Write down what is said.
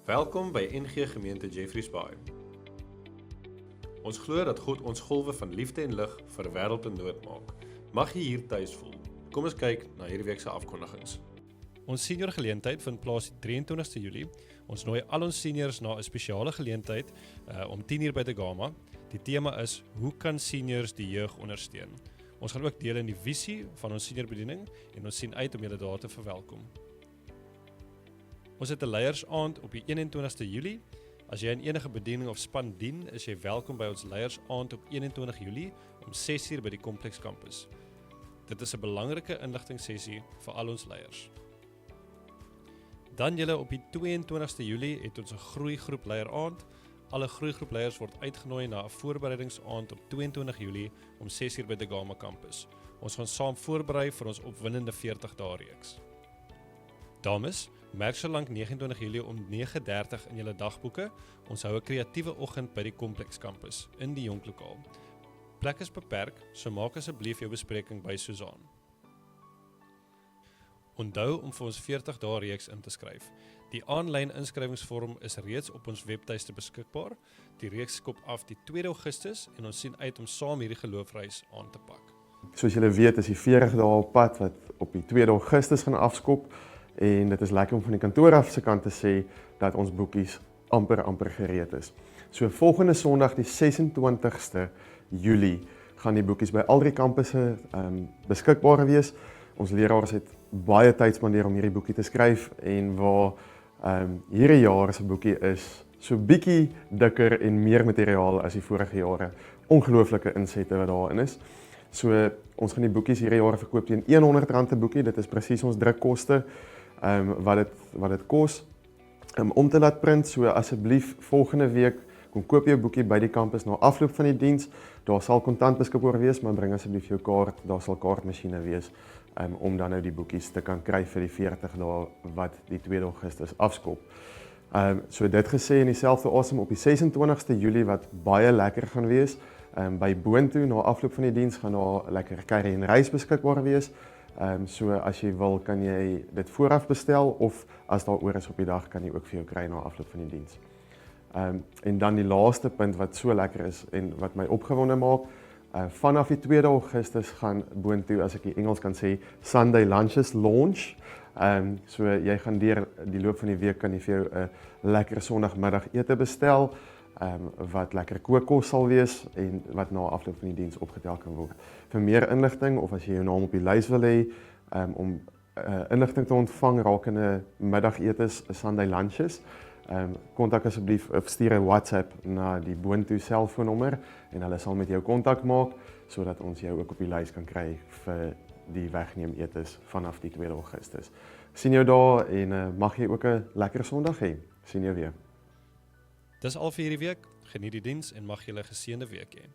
Welkom by NG Gemeente Jeffreys Bay. Ons glo dat God ons golwe van liefde en lig vir 'n wêreld in nood maak. Mag jy hier tuis voel. Kom ons kyk na hierdie week se afkondigings. Ons senior geleentheid vind plaas die 23ste Julie. Ons nooi al ons seniors na 'n spesiale geleentheid om 10:00 by die Gama. Die tema is: hoe kan seniors die jeug ondersteun? Ons gaan ook deel in die visie van ons seniorbediening en ons sien uit om julle daar te verwelkom. Ons het 'n leiersaand op die 21ste Julie. As jy in enige bediening of span dien, is jy welkom by ons leiersaand op 21 Julie om 6:00 by die Kompleks Kampus. Dit is 'n belangrike inligtingsessie vir al ons leiers. Dan julle op die 22ste Julie het ons 'n groeigroep leieraand. Alle groeigroepleiers word uitgenooi na 'n voorbereidingsaand op 22 Julie om 6:00 by die Gama Kampus. Ons gaan saam voorberei vir ons opwindende 40 dae reeks. Dames, merk solank 29 Julie om 9:30 in julle dagboeke. Ons hou 'n kreatiewe oggend by die Kompleks Kampus in die Jonklokaal. Plek is beperk, so maak asseblief jou bespreking by Susan. Onthou om vir ons 40 dae reeks in te skryf. Die aanlyn inskrywingsvorm is reeds op ons webtuiste beskikbaar. Die reeks skop af die 2 Augustus en ons sien uit om saam hierdie geloofreis aan te pak. Soos julle weet is die 40 dae op pad wat op die 2 Augustus gaan afskop. En dit is lekker om van die kantoor af se kant te sê dat ons boekies amper gereed is. So volgende Sondag die 26ste Julie gaan die boekies by al drie kampusse beskikbaar wees. Ons leraars het baie tyd spandeer om hierdie boekie te skryf en waar hierdie jaar se boekie is so bietjie dikker en meer materiaal as die vorige jare. Ongelooflike insette wat daarin is. So ons gaan die boekies hierdie jaar verkoop teen R100 'n boekie. Dit is presies ons drukkoste wat dit kos om te laat print. So asseblief volgende week kom koop jou boekie by die kampus na afloop van die diens. Daar sal kontant beskikbaar wees, maar bring asseblief jou kaart. Daar sal kaartmasjiene wees om dan nou die boekies te kan kry vir die 40 dae wat die 2 Augustus afskop. So dit gesê in dieselfde asem op die 26ste Julie wat baie lekker gaan wees. By Boontoe na afloop van die diens gaan daar lekker curry en rys beskikbaar wees. So as jy wil kan jy dit vooraf bestel of as daar oor is op die dag kan jy ook vir jou kry na afloop van die diens. En dan die laaste punt wat so lekker is en wat my opgewonde maak, vanaf die 2 Augustus gaan Boontoe, as ek die Engels kan sê, Sunday lunches launch. So jy gaan deur die loop van die week kan jy vir jou 'n lekker Sondagmiddag ete bestel. Wat lekker kookkos sal wees en wat na afloop van die diens opgetel kan word. Vir meer inligting of as jy jou naam op die lys wil hê om inligting te ontvang rakende middagetes, Sunday lunches, kontak asseblief of stuur 'n WhatsApp na die Boontoe selfoonnommer en hulle sal met jou kontak maak sodat ons jou ook op die lys kan kry vir die wegneem etes vanaf die 2 Augustus. Sien jou daar en mag jy ook 'n lekker Sondag hê. Sien jou weer. Dis al vir hierdie week. Geniet die diens en mag julle 'n geseënde week hê.